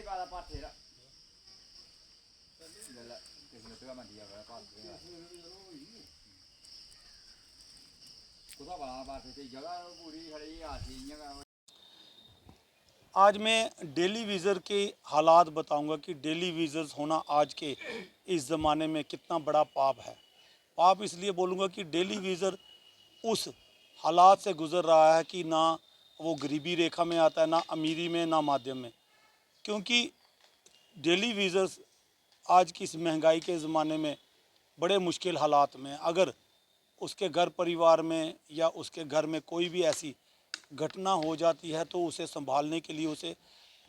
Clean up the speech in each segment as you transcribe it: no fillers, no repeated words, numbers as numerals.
आज मैं डेली विज़र के हालात बताऊंगा कि डेली विज़र्स होना आज के इस ज़माने में कितना बड़ा पाप है। पाप इसलिए बोलूँगा कि डेली विज़र उस हालात से गुज़र रहा है कि ना वो गरीबी रेखा में आता है, ना अमीरी में, ना माध्यम में। क्योंकि डेली विज़र्स आज की इस महंगाई के ज़माने में बड़े मुश्किल हालात में, अगर उसके घर परिवार में या उसके घर में कोई भी ऐसी घटना हो जाती है तो उसे संभालने के लिए उसे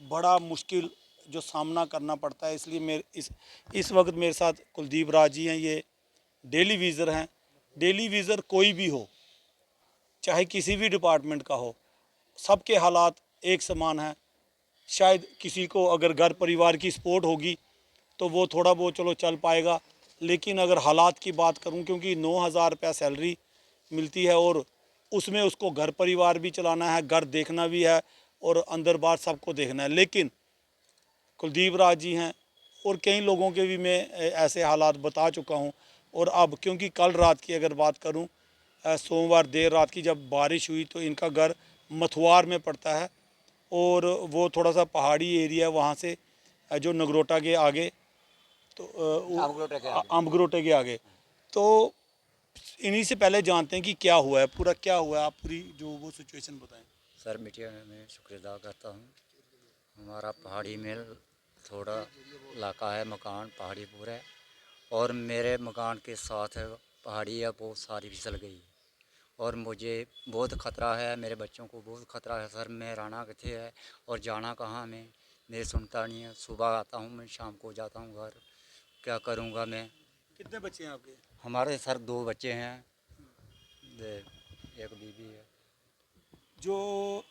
बड़ा मुश्किल जो सामना करना पड़ता है। इसलिए मेरे इस वक्त मेरे साथ कुलदीप राज जी हैं, ये डेली विज़र हैं। डेली विज़र कोई भी हो, चाहे किसी भी डिपार्टमेंट का हो, सबके हालात एक समान हैं। शायद किसी को अगर घर परिवार की सपोर्ट होगी तो वो थोड़ा बहुत चलो चल पाएगा, लेकिन अगर हालात की बात करूं, क्योंकि 9,000 रुपया सैलरी मिलती है और उसमें उसको घर परिवार भी चलाना है, घर देखना भी है और अंदर बाहर सबको देखना है। लेकिन कुलदीप राज जी हैं और कई लोगों के भी मैं ऐसे हालात बता चुका हूं। और अब क्योंकि कल रात की अगर बात करूं, सोमवार देर रात की जब बारिश हुई तो इनका घर मथुआर में पड़ता है और वो थोड़ा सा पहाड़ी एरिया है, वहाँ से जो नगरोटा के आगे, तो अम्बगरोटे के आगे। तो इन्हीं से पहले जानते हैं कि क्या हुआ है, पूरा क्या हुआ है, आप पूरी जो वो सिचुएशन बताएं। सर मीडिया में मैं शुक्रिया अदा करता हूँ। हमारा पहाड़ी में थोड़ा इलाका है, मकान पहाड़ी पूरा है और मेरे मकान के साथ पहाड़ी है, बहुत सारी फिसल गई और मुझे बहुत ख़तरा है, मेरे बच्चों को बहुत ख़तरा है। सर मैं रहना किथे है और जाना कहाँ मैं, मेरी सुनता नहीं है। सुबह आता हूँ मैं, शाम को जाता हूँ घर, क्या करूँगा मैं। कितने बच्चे हैं आपके? हमारे सर 2 बच्चे हैं, एक बीवी है। जो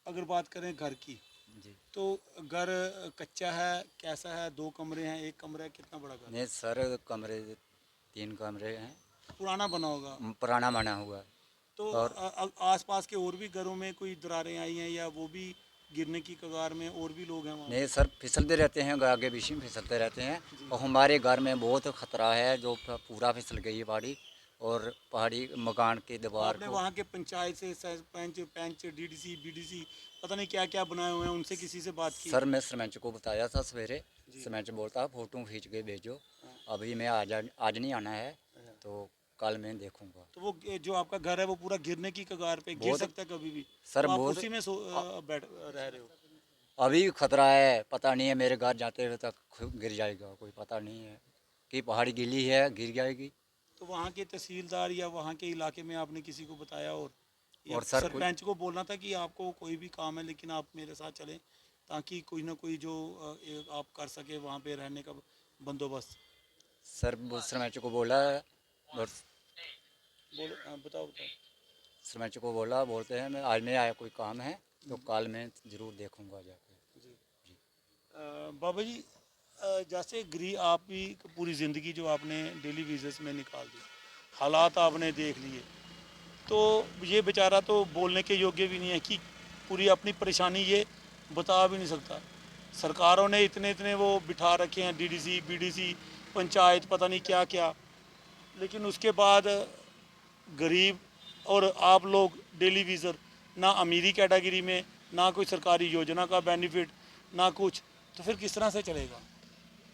अगर बात करें घर की, जी तो घर कच्चा है, कैसा है? 2 कमरे हैं, 1 कमरा है, कितना बड़ा घर? नहीं सर, कमरे 3 कमरे हैं, पुराना बना होगा पुराना बना हुआ है। तो और आसपास के और भी घरों में कोई दरारें आई हैं या वो भी गिरने की कगार में, और भी लोग हैं वहाँ? नहीं सर, फिसलते रहते हैं, आगे पीछे में फिसलते रहते हैं और हमारे घर में बहुत खतरा है, जो पूरा फिसल गई है पहाड़ी और पहाड़ी मकान की दीवार आपने को। वहाँ के पंचायत से सरपंच पंच डीडीसी बीडीसी पता नहीं क्या क्या बनाए हुए हैं, उनसे किसी से बात की? सर मैं सरपंच को बताया था सवेरे, जी। सरपंच बोलता फ़ोटो खींच के भेजो, हाँ। अभी मैं आज नहीं आना है, अच्छा। तो कल मैं देखूंगा। तो वो जो आपका घर है वो पूरा गिरने की कगार पे, गिर बहुत सकता है कभी भी, सर, तो आप बहुत उसी में बैठ रह रहे हो? अभी खतरा है, पता नहीं है मेरे घर जाते हुए तक गिर जाएगा, कोई पता नहीं है कि पहाड़ी गीली है, गिर जाएगी। तो वहाँ के तहसीलदार या वहाँ के इलाके में आपने किसी को बताया, और या और सर कोई सरपंच को बोलना था कि आपको कोई भी काम है लेकिन आप मेरे साथ चलें, ताकि कोई ना कोई जो आप कर सके वहाँ पे रहने का बंदोबस्त? सर वो सरपंच को बोला है और बोलो, बताओ बताओ। सरपंच को बोला, बोलते हैं मैं आज नहीं आया, कोई काम है तो कल मैं ज़रूर देखूंगा जाके। जी। जी बाबा जी, जैसे गरीब आप भी पूरी ज़िंदगी जो आपने डेली बेसिस में निकाल दी, हालात आपने देख लिए, तो ये बेचारा तो बोलने के योग्य भी नहीं है कि पूरी अपनी परेशानी ये बता भी नहीं सकता। सरकारों ने इतने इतने वो बिठा रखे हैं, डीडीसी बीडीसी पंचायत पता नहीं क्या क्या, लेकिन उसके बाद गरीब और आप लोग डेली वीज़र, ना अमीरी कैटेगरी में, ना कोई सरकारी योजना का बेनिफिट, ना कुछ, तो फिर किस तरह से चलेगा?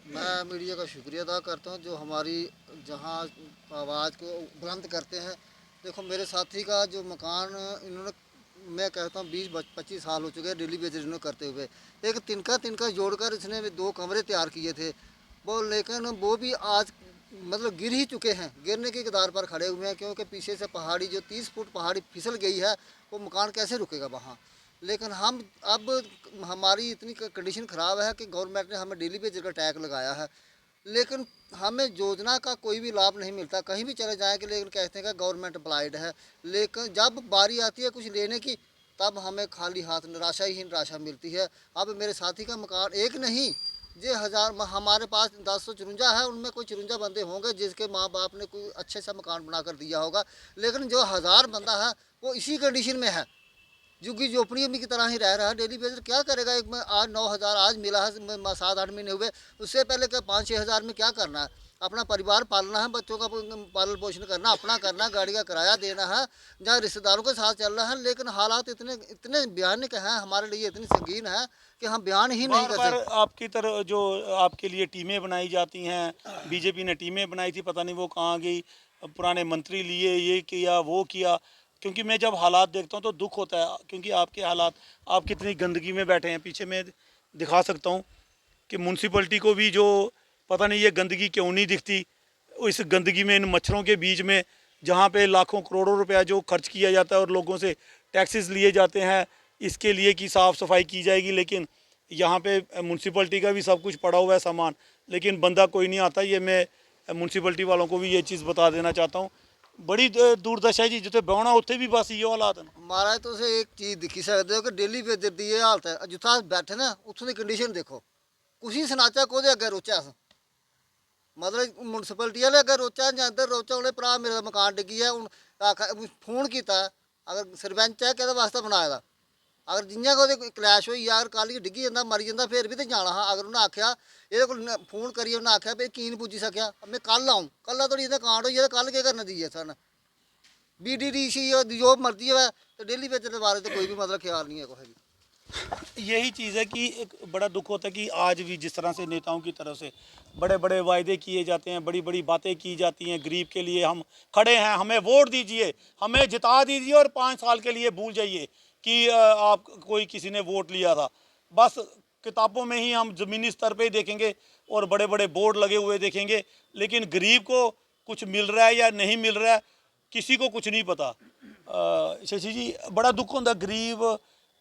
मैं मीडिया का शुक्रिया अदा करता हूं जो हमारी जहां आवाज़ को बुलंद करते हैं। देखो मेरे साथी का जो मकान इन्होंने, मैं कहता हूं 20-25 साल हो चुके हैं डेली बेसिस इन्होंने करते हुए। एक तिनका तिनका जोड़कर इसने 2 कमरे तैयार किए थे वो, लेकिन वो भी आज मतलब गिर ही चुके हैं, गिरने के कगार पर खड़े हुए हैं, क्योंकि पीछे से पहाड़ी जो 30 फुट पहाड़ी फिसल गई है, वो मकान कैसे रुकेगा वहाँ। लेकिन हम अब हमारी इतनी कंडीशन ख़राब है कि गवर्नमेंट ने हमें डेली बेसिस का टैग लगाया है, लेकिन हमें योजना का कोई भी लाभ नहीं मिलता। कहीं भी चले जाएंगे लेकिन कहते हैं कि गवर्नमेंट अप्लाइड है, लेकिन जब बारी आती है कुछ लेने की तब हमें खाली हाथ निराशा ही निराशा मिलती है। अब मेरे साथी का मकान एक नहीं, ये हज़ार, हमारे पास 1054 है, उनमें कोई 54 बंदे होंगे जिसके माँ बाप ने कोई अच्छे सा मकान बनाकर दिया होगा, लेकिन जो 1000 बंदा है वो इसी कंडीशन में है। झुग्गी झोपड़ी की तरह ही रह रहा है। डेली वेजर क्या करेगा? एक में 8-9 हज़ार आज मिला है, 7-8 महीने हुए, उससे पहले क्या 5-6 हज़ार में क्या करना है? अपना परिवार पालना है, बच्चों का पालन पोषण करना, अपना करना, गाड़ी का किराया देना है, जहाँ रिश्तेदारों के साथ चल रहा है। लेकिन हालात इतने इतने भयानक हैं हमारे लिए, इतनी संगीन है कि हम बयान ही नहीं बार कर बार सकते। आपकी तरह जो आपके लिए टीमें बनाई जाती हैं, बीजेपी ने टीमें बनाई थी, पता नहीं वो कहाँ गई, पुराने मंत्री लिए, ये किया वो किया। क्योंकि मैं जब हालात देखता हूँ तो दुख होता है, क्योंकि आपके हालात, आप कितनी गंदगी में बैठे हैं। पीछे मैं दिखा सकता हूँ कि म्यूनसिपलिटी को भी जो पता नहीं ये गंदगी क्यों नहीं दिखती, इस गंदगी में, इन मच्छरों के बीच में, जहाँ पे लाखों करोड़ों रुपया जो खर्च किया जाता है और लोगों से टैक्सेस लिए जाते हैं इसके लिए कि साफ़ सफाई की जाएगी, लेकिन यहाँ पे म्यूनसिपलिटी का भी सब कुछ पड़ा हुआ है सामान, लेकिन बंदा कोई नहीं आता। ये मैं म्यूनसिपलिटी वालों को भी ये चीज़ बता देना चाहता हूँ। बड़ी दुर्दशा है जी, जिते बहना उत्थे भी बस ये हालात हैं। महाराज तुम एक चीज़ दिखी सकते हो कि डेली वेजर की ये हालत है। जित्थै अस बैठे ना उत्थों की कंडीशन देखो, कुछ सनाचा कोदे अग्गे रोचे अस, मतलब म्यूनसिपलिटी वाले अगर रोचा जां इधर रोचा, उन्हें भरा मेरा मकान डिग्गी है, हूँ फोन किया, अगर सरपंच है कि वास्ते बनाए दा, अगर जियां कि क्लैश होई अगर कल गी डिग्गी जांदा मरी जांदा फिर भी तो जाना हा। अगर उन्हें आख्या ये फोन करिए, उन्हें आख्या भाई की नहीं पुज्जी सकिया, मैं कल आऊँ, कल थोड़ी इतने कांड होई कल केह् करना दी सन। BDDC जो मर्जी है, तो डेली वेजर के बारे तो कोई भी मतलब ख्याल नहीं है कोई भी। यही चीज़ है कि एक बड़ा दुख होता है कि आज भी जिस तरह से नेताओं की तरफ से बड़े बड़े वायदे किए जाते हैं, बड़ी बड़ी बातें की जाती हैं, गरीब के लिए हम खड़े हैं, हमें वोट दीजिए, हमें जिता दीजिए और 5 साल के लिए भूल जाइए कि आप कोई किसी ने वोट लिया था। बस किताबों में ही हम ज़मीनी स्तर पे ही देखेंगे और बड़े बड़े बोर्ड लगे हुए देखेंगे, लेकिन गरीब को कुछ मिल रहा है या नहीं मिल रहा है किसी को कुछ नहीं पता। शशि जी बड़ा दुख होंदा, गरीब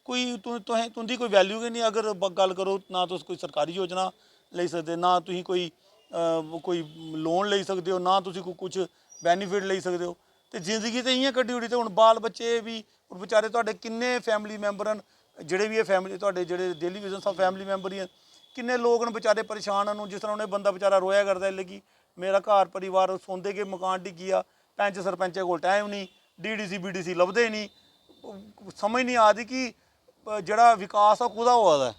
कोई तुंदी कोई वैल्यू गै नहीं। अगर गल करो ना तुस कोई सरकारी योजना ले सकते, ना तुसीं कोई लोन ले सकते हो, ना तुसीं कुछ बैनीफिट ले सकते हो, तो जिंदगी तो इ'यां कड्ढी ओड़ी। ते हुण बाल बच्चे भी बेचारे तुहाडे किन्ने फैमिली मैंबर न, जेह्ड़े भी फैमिली तुहाडे जेह्ड़े डेली विजन सब फैमिली मैंबर ही न, किन्ने लोग न बेचारे परेशान न। जिस तरह उ'नें बंदा बेचारा रोया करदा ऐल्ले कि मेरा घर परिवार सौंदे गै मकान डिग्गी आ, पैंच सरपंचै कोल टाइम नहीं, DDC BDC लभदे नहीं, समझ नहीं आ दी कि जेह्ड़ा विकास आ कुदा होआ दा ऐ।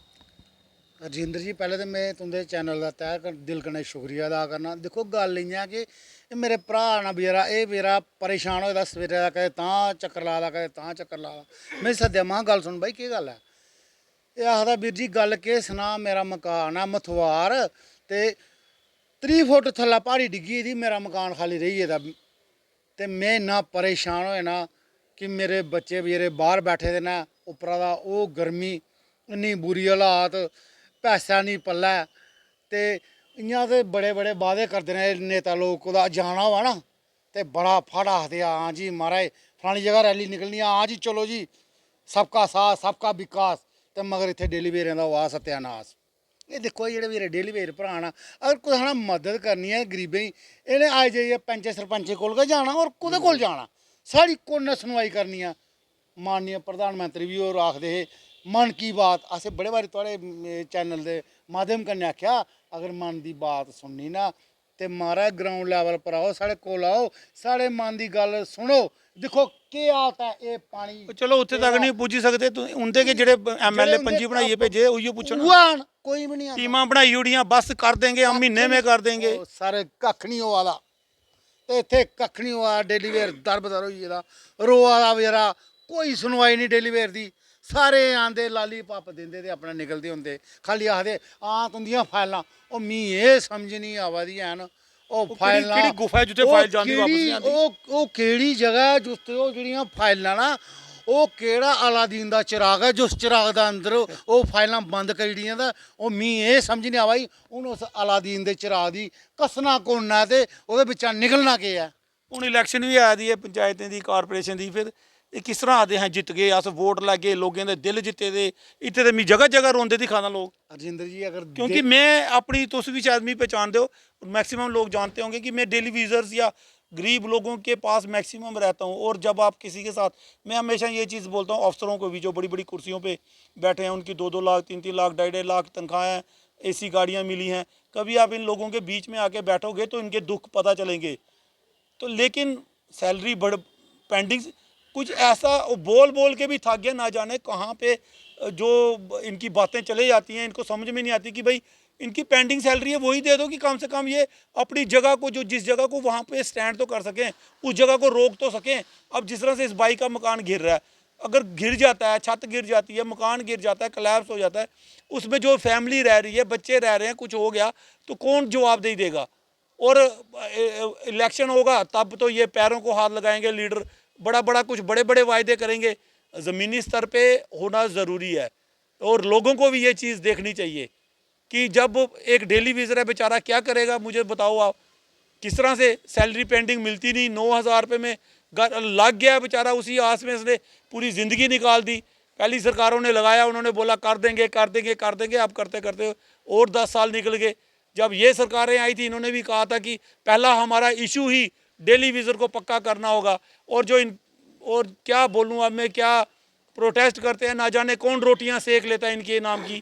राजिंदर जी पहले तो मैं तुंदे चैनल का तह दिल कन्नै शुक्रिया अदा करना। देखो गल इ'यां कि मेरे भ्रा ना बेचारा, एह् बेचारा परेशान होए दा सवेरे दा, कदें तां चक्कर ला दा, कदें तां चक्कर ला दा। में सद्देआ महां गल सुन भाई केह् गल्ल ऐ? एह् आखदा वीर जी गल्ल केह् सनां, मेरा मकान ऐ मथवार ते 30 फुट थल्लै प्हाड़ी डिग्गी गेदी, मेरा मकान खाली रेही गेदा। ते मैं इन्ना परेशान होए ना कि मेरे बच्चे बेचारे बाहर बैठे दे न, उप्परा दा ओह् गर्मी, इन्नी बुरी हालात, पैसा नहीं पल्लै। ते इ'यां ते बड़े बड़े वादे करदे ने नेता लोग, कुदै जाना होऐ ना ते बड़ा फट आखदे हां जी महाराज फलानी जगह रैली निकलनी, हां जी चलो जी, सबका साथ सबका विकास, ते मगर इत्थै डेली वेजरें दा होआ सत्यानाश। एह् दिक्खो जेह्ड़े मेरे डेली वेजर भ्राऽ न, अगर कुसै ने मदद करनी है गरीबें दी, इ'नें आई जाइयै पैंचें सरपंचें कोल गै जाना, और कुदै कोल जाना, साढ़ी कु'न्नै सुनवाई करनी ऐ? माननीय प्रधानमंत्री बी होर आखदे हे मन की बात, असें बड़े बारी थुआढ़े चैनल दे माध्यम कन्नै आखेआ अगर मन दी बात सुननी ना ते महाराज ग्राउंड लैवल पर आओ, साढ़े कोल आओ, साढ़े मन दी गल्ल सुनो। दिक्खो केह् हालत है, एह् पानी चलो उत्थे तक नहीं पुज्जी सकदे, उंदे के जेह्ड़े MLA पंजी बनाइयै भेजे उइयो पुच्छो ना। उ'ऐ न, कोई भी नहीं आंदा। टीमां बनाई ओड़ियां, बस कर देंगे हम, महीने में कर देंगे। ओह् सारे कक्ख नहीं होआ दा, ते इत्थै कक्ख नहीं होआ। डेली वेयर दर बदर होई गेदा, रोआ दा बेचारा, कोई सुनवाई नहीं डेली वेयर दी। सारे आंदे लाली पप दिंदे ते अपना निकलदे होंदे, खाली आखदे हां तुंदियां फाइलां। ओह् मी एह् समझ नहीं आवा दी हैन, ओह् फाइलां केह्ड़ी गुफा है जित्थै फाइल जांदी वापस नहीं आंदी? ओह् केह्ड़ी जगह ऐ जित्थै ओह् जेह्ड़ियां फाइलां ना, ओह् केह्ड़ा अलादीन दा चिराग है जिस चिराग दा अंदर ओह् फाइलां बंद करी ओड़ियां? ते ओह् मी एह् समझ नहीं आवा दी हून उस अलादीन दे चिराग दी कसना कु'न ऐ ते ओह्दे बिच्चा निकलना केह् ऐ? हून इलैक्शन भी आ दी है पंचायतें दी, कारपोरेशन दी, फिर एह् किस तरह आखदे हैं जित्त गए अस, वोट लैगे, लोगें दे दिल जित्ते दे। इत्थै ते मी जगह जगह रोंदे दिक्खा ना लोग। राजिंदर जी अगर क्योंकि मैं अपनी, तुस भी शायद मी पहचानते हो, मैक्सिमम लोग जानते होंगे कि मैं डेली विजर्स या गरीब लोगों के पास मैक्सिमम रहता हूँ। और जब आप किसी के साथ, मैं हमेशा ये चीज़ बोलता हूँ अफसरों को भी जो बड़ी बड़ी कुर्सियों पे बैठे हैं, उनकी 2-2 लाख 3-3 लाख 2.5 लाख तनख्वाहें, AC गाड़ियाँ मिली हैं, कभी आप इन लोगों के बीच में आके बैठोगे तो इनके दुख पता चलेंगे। तो लेकिन सैलरी बढ़ पेंडिंग कुछ ऐसा बोल बोल के भी थक गया, ना जाने कहाँ पे जो इनकी बातें चले जाती हैं, इनको समझ में नहीं आती कि भाई इनकी पेंडिंग सैलरी है वही दे दो कि कम से कम ये अपनी जगह को, जो जिस जगह को वहाँ पे स्टैंड तो कर सकें, उस जगह को रोक तो सकें। अब जिस तरह से इस बाई का मकान गिर रहा है, अगर गिर जाता है, छत गिर जाती है, मकान गिर जाता है, कोलैप्स हो जाता है, उसमें जो फैमिली रह रही है, बच्चे रह रहे हैं, कुछ हो गया तो कौन जवाबदेही देगा? और इलेक्शन होगा तब तो ये पैरों को हाथ लगाएंगे लीडर, बड़ा बड़ा कुछ बड़े बड़े वायदे करेंगे। ज़मीनी स्तर पे होना ज़रूरी है और लोगों को भी ये चीज़ देखनी चाहिए कि जब एक डेली विज़र है बेचारा क्या करेगा, मुझे बताओ आप। किस तरह से सैलरी पेंडिंग मिलती नहीं, 9,000 रुपये में घर लग गया बेचारा, उसी आस में इसने पूरी ज़िंदगी निकाल दी। पहली सरकारों ने लगाया, उन्होंने बोला कर देंगे कर देंगे कर देंगे, अब करते करते और 10 साल निकल गए। जब ये सरकारें आई थी इन्होंने भी कहा था कि पहला हमारा इशू ही डेली विज़र को पक्का करना होगा। और जो और क्या बोलूँ अब मैं, क्या प्रोटेस्ट करते हैं, ना जाने कौन रोटियां सेक लेता है इनके नाम की,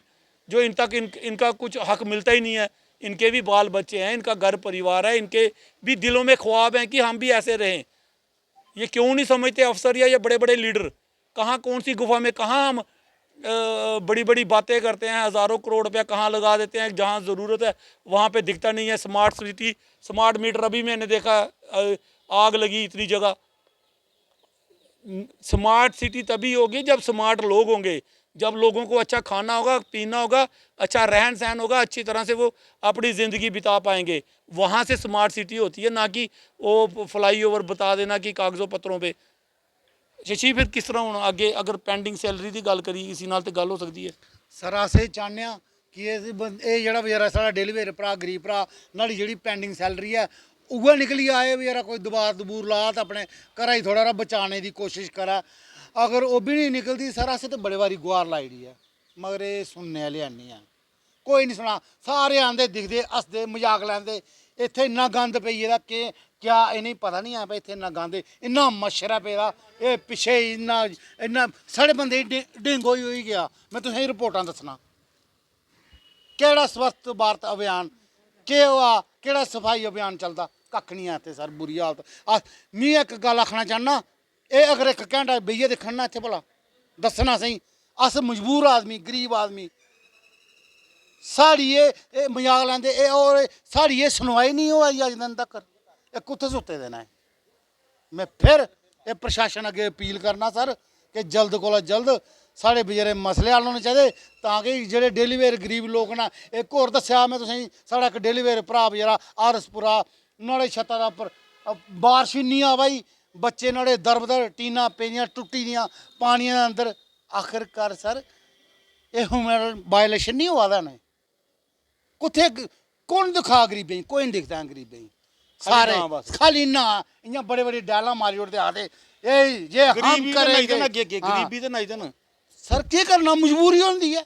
जो इन तक इनका कुछ हक मिलता ही नहीं है। इनके भी बाल बच्चे हैं, इनका घर परिवार है, इनके भी दिलों में ख्वाब हैं कि हम भी ऐसे रहें। ये क्यों नहीं समझते अफसर या ये बड़े बड़े लीडर? कहाँ कौन सी गुफा में कहाँ हम बड़ी बड़ी बातें करते हैं, हज़ारों करोड़ रुपया कहाँ लगा देते हैं, जहाँ ज़रूरत है वहाँ पे दिखता नहीं है। स्मार्ट सिटी, स्मार्ट मीटर, अभी मैंने देखा आग लगी इतनी जगह। स्मार्ट सिटी तभी होगी जब स्मार्ट लोग होंगे, जब लोगों को अच्छा खाना होगा, पीना होगा, अच्छा रहन सहन होगा, अच्छी तरह से वो अपनी ज़िंदगी बिता पाएंगे। वहाँ से स्मार्ट सिटी होती है, ना कि वो फ्लाई ओवर बता देना कि कागज़ों पत्रों पे। शशि फिर किस तरह होना अगे? अगर पेंडिंग सैलरी की गल करी, इसी नाल ते गल हो सकती है। सर असें चाहते हैं कि ਇਹ ਜਿਹੜਾ ਬੇਚਾਰਾ ਸਾਡਾ ਡੇਲੀ ਵੇਰ ਭਰਾ ਗਰੀਬ ਭਰਾ ਨਾਲੀ ਜਿਹੜੀ ਪੈਂਡਿੰਗ ਸੈਲਰੀ ਹੈ उगे निकली आए बेचारा, कोई दबार दबूर ला तो अपने घर ही थोड़ा बचाने की कोशिश करा। अगर वो भी नहीं निकलती सर, असें तो बड़े बारी गुहार लाई दी है, मगर ये सुनने वाले हैनी है, कोई नहीं सुना। सारे आंदे दिखते हसते मजाक लैंदे, इत्थे इन्ना गंद पेई गेदा कि क्या इन्हें पता नहीं है भाई इत्थे इन्ना गंद, इन्ना मच्छर है पेदा, ये पिछे इन्ना इन्ना साढ़े बंदे डेंगू ही गया। मैं तुसें रिपोर्टां दसना, केड़ा स्वच्छ भारत अभियान केह् होआ, केड़ा सफाई अभियान चलदा, कक्ख नहीं है इत्थे सर, बुरी हालत। मैं एक गल आखना चाहना, एह् अगर एक घैंटा बेहियै दिक्खन ना इत्थे भला दस्सना सेही, अस मजबूर आदमी गरीब आदमी, साढ़ी ये मजाक लैंदे और साढ़ी ये सुनवाई नहीं होआ दी अज दिन तक, एह् कुत्थै सुत्ते दे न। मैं फिर ये प्रशासन अगे अपील करना सर कि जल्द कोला जल्द साढ़े बचैरे मसले हल होने चाहिए, ताकि जेह्ड़े डेली वेयर गरीब लोग न। एक होर दस्सेआ मैं तुसेंगी, साढ़ा एक डेली वेयर भरा बचैरा आरसपुरा, नुआढ़े छत्ता दा उप्पर बारश इन्नी आवा दी, बच्चे नुआढ़े दर टीनां पेदियां टुट्टी दियां पानियां दे अंदर। आखिरकार सर एह् ह्यूमन वायलेशन नहीं होआ दा न? कुत्थै कौन दिखा गरीबें गी? कोई नहीं दिखदा गरीबें गी, सारे खाली ना इ'यां बड़े बड़े डायलाग मारी ओड़दे, आखदे ये हम करेंगे। गरीबी ते नहीं देना सर केह् करना, मजबूरी होंदी है,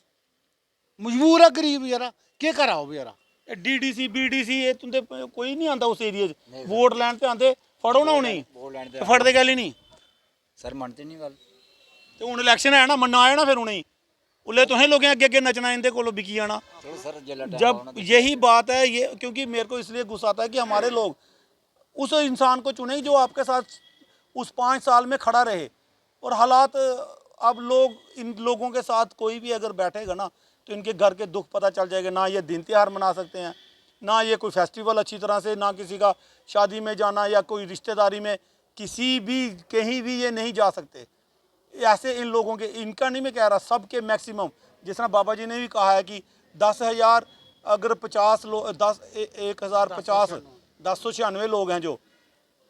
मजबूर है गरीब बेचारा, केह् करा ओह् बेचारा। डीडीसी बीडीसी ये तुंदे कोई नहीं आंदा उस एरिया च वोट लैन ते आंदे, फड़ो ना उ'नेंगी, ते फड़दे गल्ल ही नहीं सर, मनते नहीं गल। ते हून इलेक्शन है ना, मन्ना आया ना फिर उ'नेंगी, उल्ले तुसें लोगें अग्गे अग्गे नचना, इंदे कोलों बिकी जाना। जब यही बात है ये, क्योंकि मेरे को इसलिए गुस्सा आता है कि हमारे लोग उस इंसान को चुने जो आपके साथ उस 5 साल में खड़ा रहे। और हालात अब लोग, इन लोगों के साथ कोई भी अगर बैठेगा ना तो इनके घर के दुख पता चल जाएगा। ना ये दिन त्यौहार मना सकते हैं, ना ये कोई फेस्टिवल अच्छी तरह से, ना किसी का शादी में जाना या कोई रिश्तेदारी में किसी भी कहीं भी ये नहीं जा सकते। ऐसे इन लोगों के, इनका नहीं मैं कह रहा, सबके मैक्सिमम, जिस तरह बाबा जी ने भी कहा है कि 10,000 अगर 50 लोग 10,050 1096 लोग हैं, जो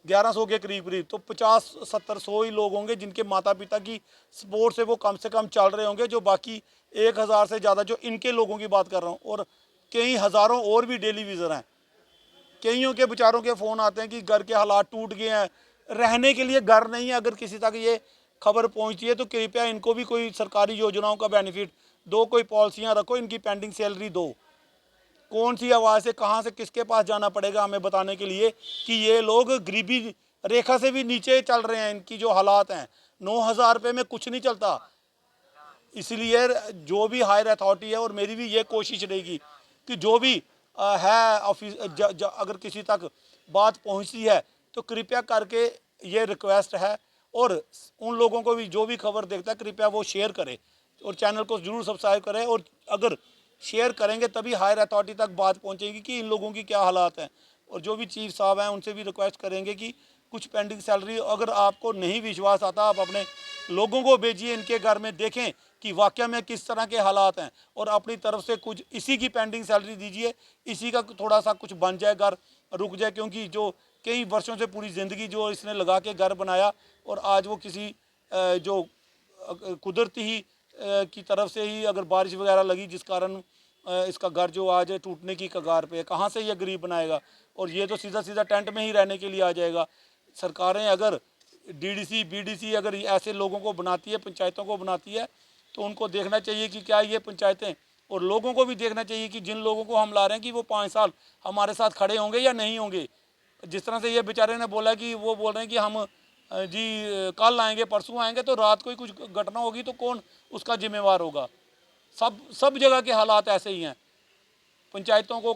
1100 के करीब, तो 50-70-100 ही लोग होंगे जिनके माता पिता की सपोर्ट से वो कम से कम चल रहे होंगे, जो बाकी 1,000 से ज़्यादा जो इनके लोगों की बात कर रहा हूँ। और कई हज़ारों और भी डेली विज़र हैं। कईयों के बेचारों के फ़ोन आते हैं कि घर के हालात टूट गए हैं, रहने के लिए घर नहीं है। अगर किसी तक ये खबर पहुंचती है तो कृपया इनको भी कोई सरकारी योजनाओं का बेनिफिट दो, कोई पॉलिसियां रखो, इनकी पेंडिंग सैलरी दो। कौन सी आवाज़ से, कहाँ से, किसके पास जाना पड़ेगा हमें बताने के लिए कि ये लोग गरीबी रेखा से भी नीचे चल रहे हैं। इनकी जो हालात हैं, 9,000 रुपये में कुछ नहीं चलता। इसलिए जो भी हायर अथॉरिटी है, और मेरी भी ये कोशिश रहेगी कि जो भी है ऑफिस, अगर किसी तक बात पहुंचती है तो कृपया करके ये रिक्वेस्ट है, और उन लोगों को भी जो भी खबर देखता है कृपया वो शेयर करे और चैनल को जरूर सब्सक्राइब करें। और अगर शेयर करेंगे तभी हायर अथॉरिटी तक बात पहुंचेगी कि इन लोगों की क्या हालात हैं। और जो भी चीफ साहब हैं उनसे भी रिक्वेस्ट करेंगे कि कुछ पेंडिंग सैलरी, अगर आपको नहीं विश्वास आता आप अपने लोगों को भेजिए इनके घर में, देखें कि वाकया में किस तरह के हालात हैं और अपनी तरफ से कुछ इसी की पेंडिंग सैलरी दीजिए, इसी का थोड़ा सा कुछ बन जाए, घर रुक जाए। क्योंकि जो कई वर्षों से पूरी ज़िंदगी जो इसने लगा के घर बनाया और आज वो किसी जो कुदरती ही की तरफ से ही अगर बारिश वगैरह लगी जिस कारण इसका घर जो आज टूटने की कगार पे है, कहाँ से ये गरीब बनाएगा। और ये तो सीधा सीधा टेंट में ही रहने के लिए आ जाएगा। सरकारें अगर डीडीसी बीडीसी अगर ऐसे लोगों को बनाती है, पंचायतों को बनाती है, तो उनको देखना चाहिए कि क्या ये पंचायतें, और लोगों को भी देखना चाहिए कि जिन लोगों को हम ला रहे हैं कि वो 5 साल हमारे साथ खड़े होंगे या नहीं होंगे। जिस तरह से ये बेचारे ने बोला कि वो बोल रहे हैं कि हम जी कल आएंगे परसों आएंगे, तो रात को ही कुछ घटना होगी तो कौन उसका जिम्मेवार होगा। सब जगह के हालात ऐसे ही हैं। पंचायतों को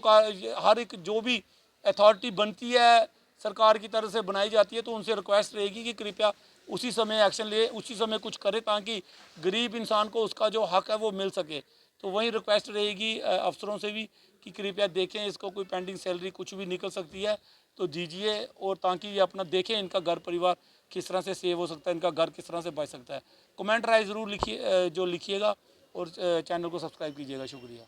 हर एक जो भी अथॉरिटी बनती है सरकार की तरफ से बनाई जाती है, तो उनसे रिक्वेस्ट रहेगी कि कृपया उसी समय एक्शन ले, उसी समय कुछ करे ताकि गरीब इंसान को उसका जो हक है वो मिल सके। तो वही रिक्वेस्ट रहेगी अफसरों से भी कि कृपया देखें इसको, कोई पेंडिंग सैलरी कुछ भी निकल सकती है तो दीजिए, और ताकि ये अपना देखें इनका घर परिवार किस तरह से सेव हो सकता है, इनका घर किस तरह से बच सकता है। कमेंट राय ज़रूर लिखिए, जो लिखिएगा, और चैनल को सब्सक्राइब कीजिएगा। शुक्रिया।